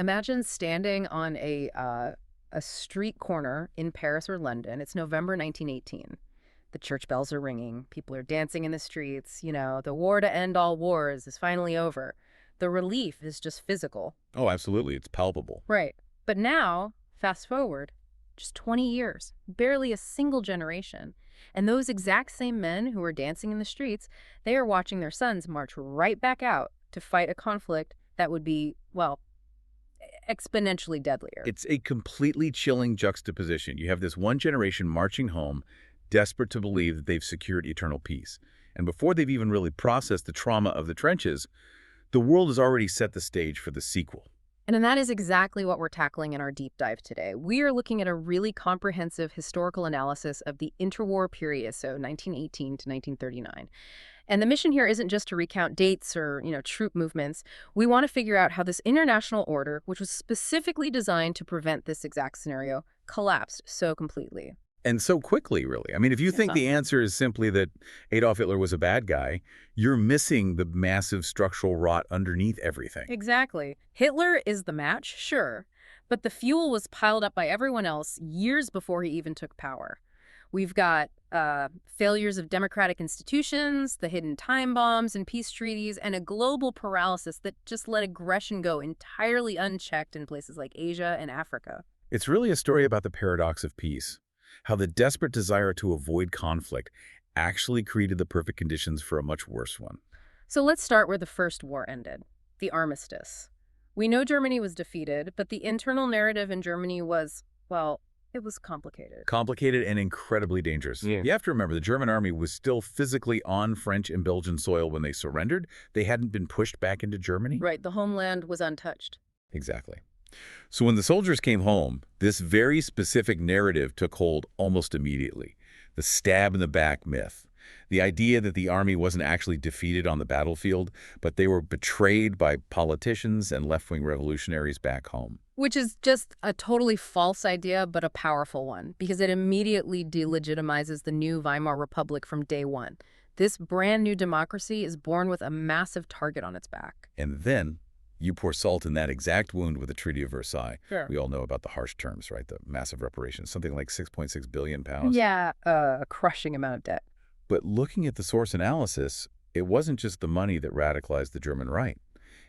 Imagine standing on a street corner in Paris or London. It's November 1918. The church bells are ringing. People are dancing in the streets. The war to end all wars is finally over. The relief is just physical. Oh, absolutely. It's palpable. Right. But now, fast forward, just 20 years, barely a single generation. And those exact same men who are dancing in the streets, they are watching their sons march right back out to fight a conflict that would be, well, exponentially deadlier. It's a completely chilling juxtaposition. You have this one generation marching home, desperate to believe that they've secured eternal peace. And before they've even really processed the trauma of the trenches, the world has already set the stage for the sequel. And that is exactly what we're tackling in our deep dive today. We are looking at a really comprehensive historical analysis of the interwar period, so 1918 to 1939. And the mission here isn't just to recount dates or, troop movements. We want to figure out how this international order, which was specifically designed to prevent this exact scenario, collapsed so completely. And so quickly, really. I mean, if you think the answer is simply that Adolf Hitler was a bad guy, you're missing the massive structural rot underneath everything. Exactly. Hitler is the match, sure, but the fuel was piled up by everyone else years before he even took power. We've got failures of democratic institutions, the hidden time bombs and peace treaties, and a global paralysis that just let aggression go entirely unchecked in places like Asia and Africa. It's really a story about the paradox of peace. How the desperate desire to avoid conflict actually created the perfect conditions for a much worse one. So let's start where the First War ended, the armistice. We know Germany was defeated, but the internal narrative in Germany was, well, it was complicated. Complicated and incredibly dangerous. Yeah. You have to remember, the German army was still physically on French and Belgian soil when they surrendered. They hadn't been pushed back into Germany. Right, the homeland was untouched. Exactly. So when the soldiers came home, this very specific narrative took hold almost immediately. The stab-in-the-back myth. The idea that the army wasn't actually defeated on the battlefield, but they were betrayed by politicians and left-wing revolutionaries back home. Which is just a totally false idea, but a powerful one, because it immediately delegitimizes the new Weimar Republic from day one. This brand new democracy is born with a massive target on its back. And then you pour salt in that exact wound with the Treaty of Versailles. Sure. We all know about the harsh terms, right? The massive reparations, something like 6.6 billion pounds. Yeah, a crushing amount of debt. But looking at the source analysis, it wasn't just the money that radicalized the German right.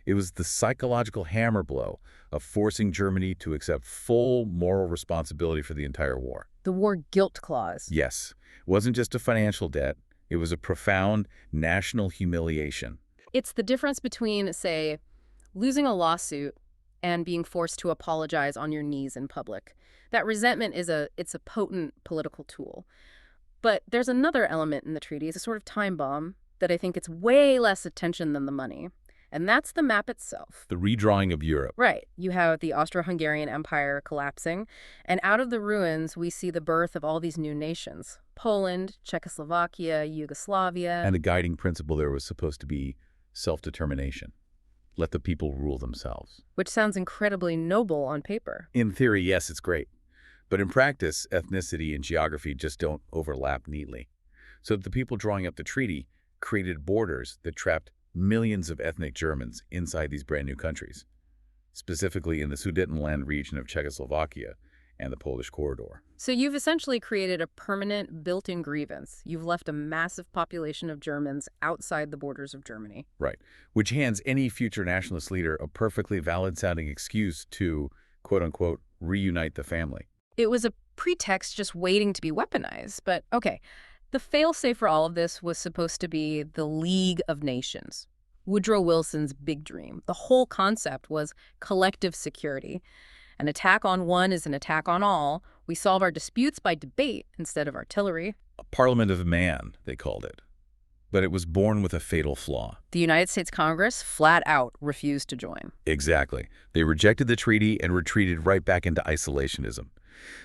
It was the psychological hammer blow of forcing Germany to accept full moral responsibility for the entire war. The war guilt clause. Yes, it wasn't just a financial debt. It was a profound national humiliation. It's the difference between, say, losing a lawsuit and being forced to apologize on your knees in public. That resentment it's a potent political tool. But there's another element in the treaty. It's a sort of time bomb that I think gets way less attention than the money. And that's the map itself. The redrawing of Europe. Right. You have the Austro-Hungarian Empire collapsing, and out of the ruins, we see the birth of all these new nations. Poland, Czechoslovakia, Yugoslavia. And the guiding principle there was supposed to be self-determination. Let the people rule themselves. Which sounds incredibly noble on paper. In theory, yes, it's great. But in practice, ethnicity and geography just don't overlap neatly. So the people drawing up the treaty created borders that trapped millions of ethnic Germans inside these brand new countries, specifically in the Sudetenland region of Czechoslovakia and the Polish corridor. So you've essentially created a permanent built-in grievance. You've left a massive population of Germans outside the borders of Germany. Right, which hands any future nationalist leader a perfectly valid-sounding excuse to, quote-unquote, reunite the family. It was a pretext just waiting to be weaponized. But, okay, the fail-safe for all of this was supposed to be the League of Nations, Woodrow Wilson's big dream. The whole concept was collective security. An attack on one is an attack on all. We solve our disputes by debate instead of artillery. A parliament of man, they called it. But it was born with a fatal flaw. The United States Congress flat out refused to join. Exactly. They rejected the treaty and retreated right back into isolationism.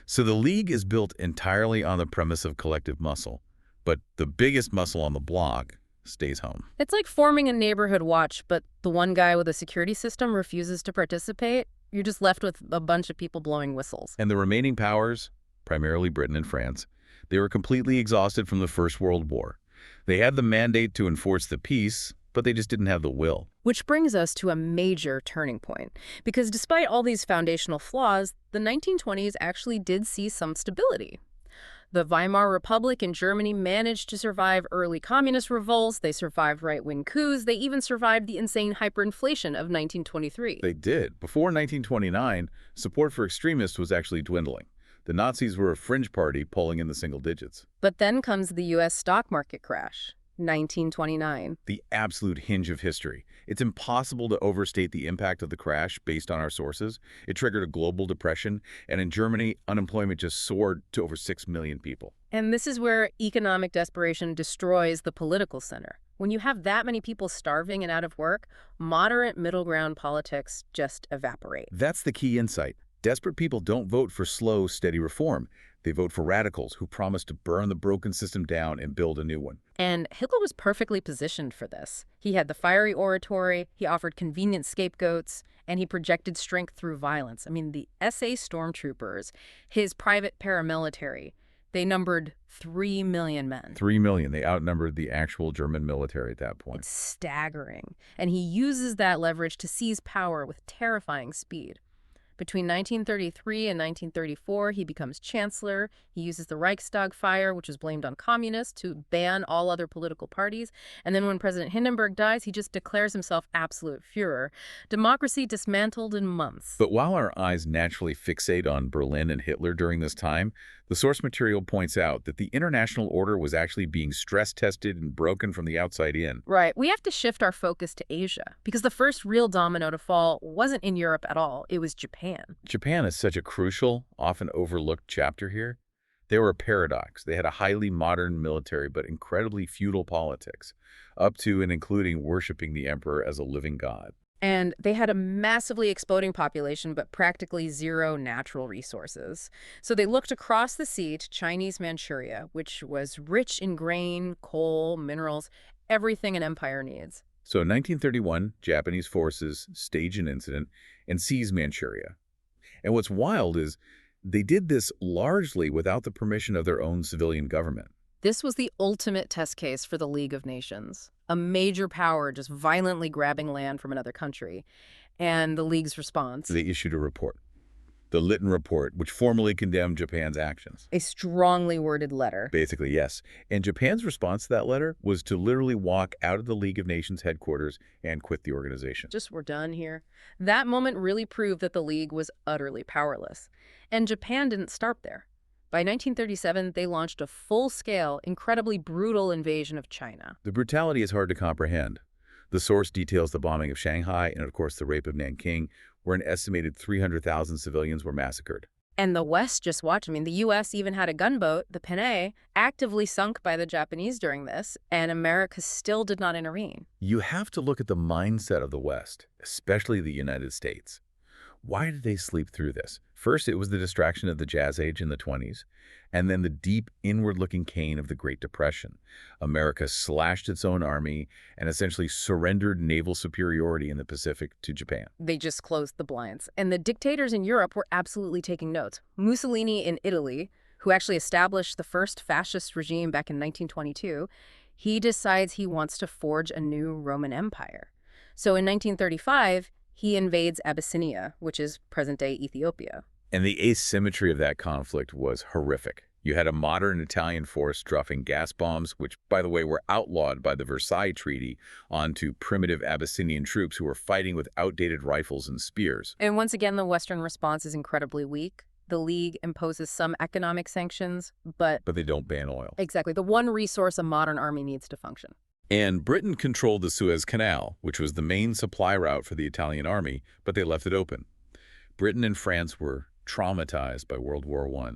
So the League is built entirely on the premise of collective muscle. But the biggest muscle on the block stays home. It's like forming a neighborhood watch, but the one guy with a security system refuses to participate. You're just left with a bunch of people blowing whistles. And the remaining powers, primarily Britain and France, they were completely exhausted from the First World War. They had the mandate to enforce the peace, but they just didn't have the will. Which brings us to a major turning point, because despite all these foundational flaws, the 1920s actually did see some stability. The Weimar Republic in Germany managed to survive early communist revolts, they survived right-wing coups, they even survived the insane hyperinflation of 1923. They did. Before 1929, support for extremists was actually dwindling. The Nazis were a fringe party polling in the single digits. But then comes the U.S. stock market crash, 1929. The absolute hinge of history. It's impossible to overstate the impact of the crash based on our sources. It triggered a global depression, and in Germany, unemployment just soared to over 6 million people. And this is where economic desperation destroys the political center. When you have that many people starving and out of work, moderate middle ground politics just evaporate. That's the key insight. Desperate people don't vote for slow, steady reform. They vote for radicals who promise to burn the broken system down and build a new one. And Hitler was perfectly positioned for this. He had the fiery oratory, he offered convenient scapegoats, and he projected strength through violence. I mean, the SA stormtroopers, his private paramilitary, they numbered 3 million men. 3 million. They outnumbered the actual German military at that point. It's staggering. And he uses that leverage to seize power with terrifying speed. Between 1933 and 1934, he becomes chancellor. He uses the Reichstag fire, which is blamed on communists, to ban all other political parties. And then when President Hindenburg dies, he just declares himself absolute Führer. Democracy dismantled in months. But while our eyes naturally fixate on Berlin and Hitler during this time, the source material points out that the international order was actually being stress-tested and broken from the outside in. Right. We have to shift our focus to Asia, because the first real domino to fall wasn't in Europe at all. It was Japan. Japan is such a crucial, often overlooked chapter here. They were a paradox. They had a highly modern military but incredibly feudal politics, up to and including worshiping the emperor as a living god. And they had a massively exploding population, but practically zero natural resources. So they looked across the sea to Chinese Manchuria, which was rich in grain, coal, minerals, everything an empire needs. So in 1931, Japanese forces stage an incident and seize Manchuria. And what's wild is they did this largely without the permission of their own civilian government. This was the ultimate test case for the League of Nations, a major power just violently grabbing land from another country. And the League's response? They issued a report, the Lytton Report, which formally condemned Japan's actions. A strongly worded letter. Basically, yes. And Japan's response to that letter was to literally walk out of the League of Nations headquarters and quit the organization. Just, we're done here. That moment really proved that the League was utterly powerless. And Japan didn't start there. By 1937, they launched a full-scale, incredibly brutal invasion of China. The brutality is hard to comprehend. The source details the bombing of Shanghai and, of course, the rape of Nanking, where an estimated 300,000 civilians were massacred. And the West just watched. I mean, the U.S. even had a gunboat, the Panay, actively sunk by the Japanese during this, and America still did not intervene. You have to look at the mindset of the West, especially the United States. Why did they sleep through this? First, it was the distraction of the Jazz Age in the 20s, and then the deep, inward-looking cane of the Great Depression. America slashed its own army and essentially surrendered naval superiority in the Pacific to Japan. They just closed the blinds. And the dictators in Europe were absolutely taking notes. Mussolini in Italy, who actually established the first fascist regime back in 1922, he decides he wants to forge a new Roman Empire. So in 1935, he invades Abyssinia, which is present-day Ethiopia. And the asymmetry of that conflict was horrific. You had a modern Italian force dropping gas bombs, which, by the way, were outlawed by the Versailles Treaty, onto primitive Abyssinian troops who were fighting with outdated rifles and spears. And once again, the Western response is incredibly weak. The League imposes some economic sanctions, but But they don't ban oil. exactly, the one resource a modern army needs to function. And Britain controlled the Suez Canal, which was the main supply route for the Italian army, but they left it open. Britain and France were traumatized by World War I.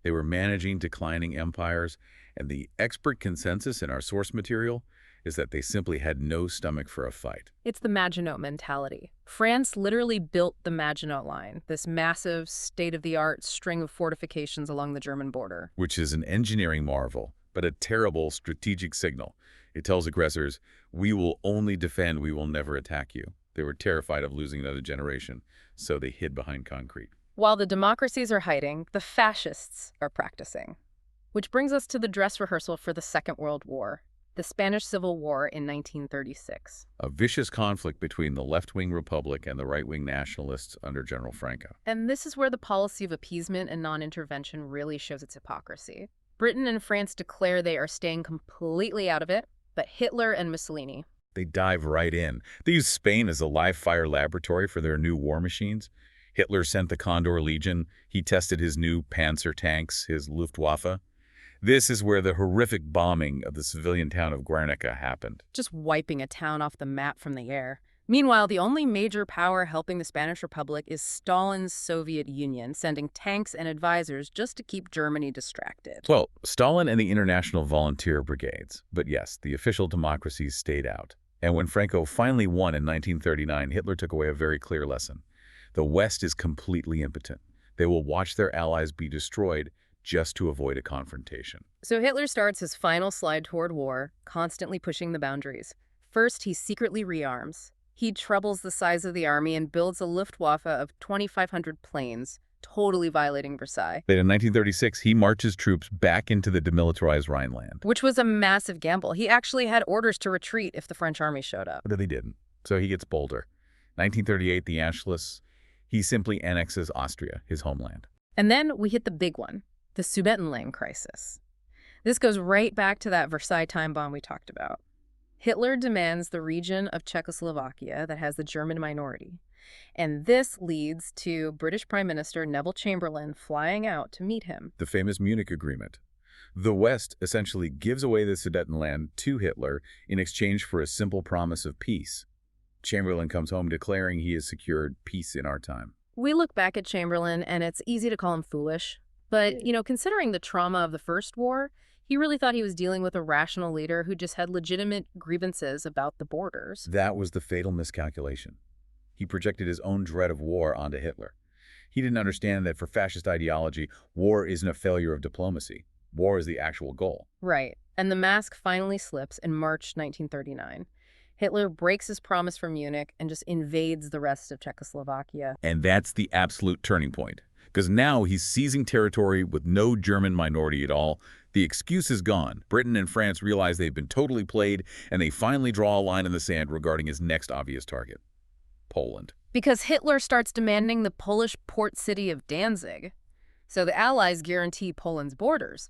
They were managing declining empires, and the expert consensus in our source material is that they simply had no stomach for a fight. It's the Maginot mentality. France literally built the Maginot Line, this massive, state-of-the-art string of fortifications along the German border. Which is an engineering marvel, but a terrible strategic signal. It tells aggressors, we will only defend, we will never attack you. They were terrified of losing another generation, so they hid behind concrete. While the democracies are hiding, the fascists are practicing. Which brings us to the dress rehearsal for the Second World War. the Spanish Civil War in 1936. A vicious conflict between the left-wing Republic and the right-wing nationalists under General Franco. And this is where the policy of appeasement and non-intervention really shows its hypocrisy. Britain and France declare they are staying completely out of it, but Hitler and Mussolini, They dive right in. They use Spain as a live-fire laboratory for their new war machines. Hitler sent the Condor Legion. He tested his new Panzer tanks, his Luftwaffe. This is where the horrific bombing of the civilian town of Guernica happened. just wiping a town off the map from the air. Meanwhile, the only major power helping the Spanish Republic is Stalin's Soviet Union, sending tanks and advisors just to keep Germany distracted. Well, Stalin and the International Volunteer Brigades. But yes, the official democracies stayed out. And when Franco finally won in 1939, Hitler took away a very clear lesson. The West is completely impotent. They will watch their allies be destroyed just to avoid a confrontation. So Hitler starts his final slide toward war, constantly pushing the boundaries. First, he secretly rearms. He trebles the size of the army and builds a Luftwaffe of 2,500 planes, totally violating Versailles, Then in 1936, he marches troops back into the demilitarized Rhineland. which was a massive gamble. He actually had orders to retreat if the French army showed up. But they didn't. So he gets bolder. 1938, the Anschluss, he simply annexes Austria, his homeland. And then we hit the big one, the Sudetenland crisis. This goes right back to that Versailles time bomb we talked about. Hitler demands the region of Czechoslovakia that has the German minority. And this leads to British Prime Minister Neville Chamberlain flying out to meet him. The famous Munich Agreement. The West essentially gives away the Sudetenland to Hitler in exchange for a simple promise of peace. Chamberlain comes home declaring he has secured peace in our time. We look back at Chamberlain, and it's easy to call him foolish. But, considering the trauma of the First War, he really thought he was dealing with a rational leader who just had legitimate grievances about the borders. That was the fatal miscalculation. He projected his own dread of war onto Hitler. He didn't understand that for fascist ideology, war isn't a failure of diplomacy. War is the actual goal. Right. And the mask finally slips in March 1939. Hitler breaks his promise from Munich and just invades the rest of Czechoslovakia. And that's the absolute turning point. Because now he's seizing territory with no German minority at all. The excuse is gone. Britain and France realize they've been totally played, and they finally draw a line in the sand regarding his next obvious target, Poland. Because Hitler starts demanding the Polish port city of Danzig. So the Allies guarantee Poland's borders.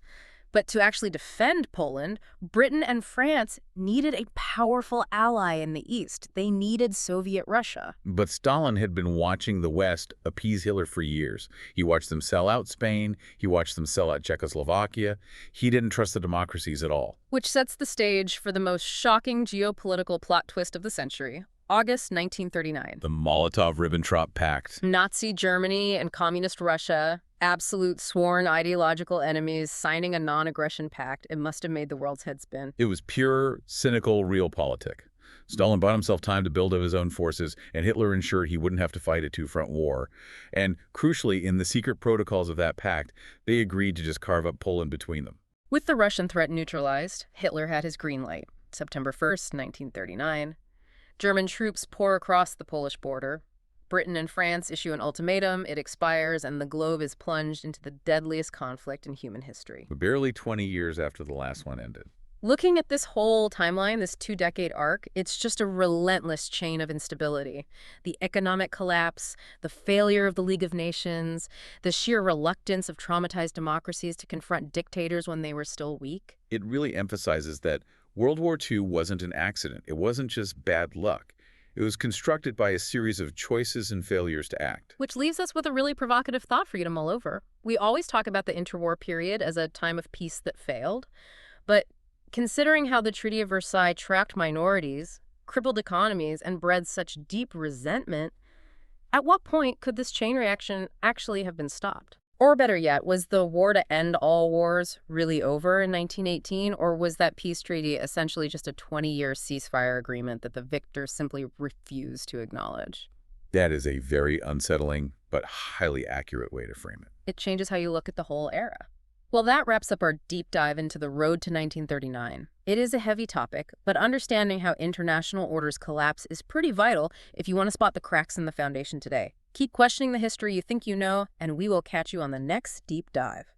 But to actually defend Poland, Britain and France needed a powerful ally in the East. They needed Soviet Russia. But Stalin had been watching the West appease Hitler for years. He watched them sell out Spain. He watched them sell out Czechoslovakia. He didn't trust the democracies at all. Which sets the stage for the most shocking geopolitical plot twist of the century, August 1939. The Molotov-Ribbentrop Pact. Nazi Germany and Communist Russia, absolute sworn ideological enemies, signing a non-aggression pact. It must have made the world's head spin. It was pure, cynical, realpolitik. Stalin bought himself time to build up his own forces, and Hitler ensured he wouldn't have to fight a two-front war. And crucially, in the secret protocols of that pact, they agreed to just carve up Poland between them. With the Russian threat neutralized, Hitler had his green light. September 1st, 1939. German troops pour across the Polish border. Britain and France issue an ultimatum, it expires, and the globe is plunged into the deadliest conflict in human history. Barely 20 years after the last one ended. Looking at this whole timeline, this 2-decade arc, it's just a relentless chain of instability. The economic collapse, the failure of the League of Nations, the sheer reluctance of traumatized democracies to confront dictators when they were still weak. It really emphasizes that World War II wasn't an accident. It wasn't just bad luck. It was constructed by a series of choices and failures to act. Which leaves us with a really provocative thought for you to mull over. We always talk about the interwar period as a time of peace that failed, but considering how the Treaty of Versailles trapped minorities, crippled economies, and bred such deep resentment, at what point could this chain reaction actually have been stopped? Or better yet, was the war to end all wars really over in 1918, or was that peace treaty essentially just a 20-year ceasefire agreement that the victors simply refused to acknowledge? That is a very unsettling but highly accurate way to frame it. It changes how you look at the whole era. Well, that wraps up our deep dive into the road to 1939. It is a heavy topic, but understanding how international orders collapse is pretty vital if you want to spot the cracks in the foundation today. Keep questioning the history you think you know, and we will catch you on the next deep dive.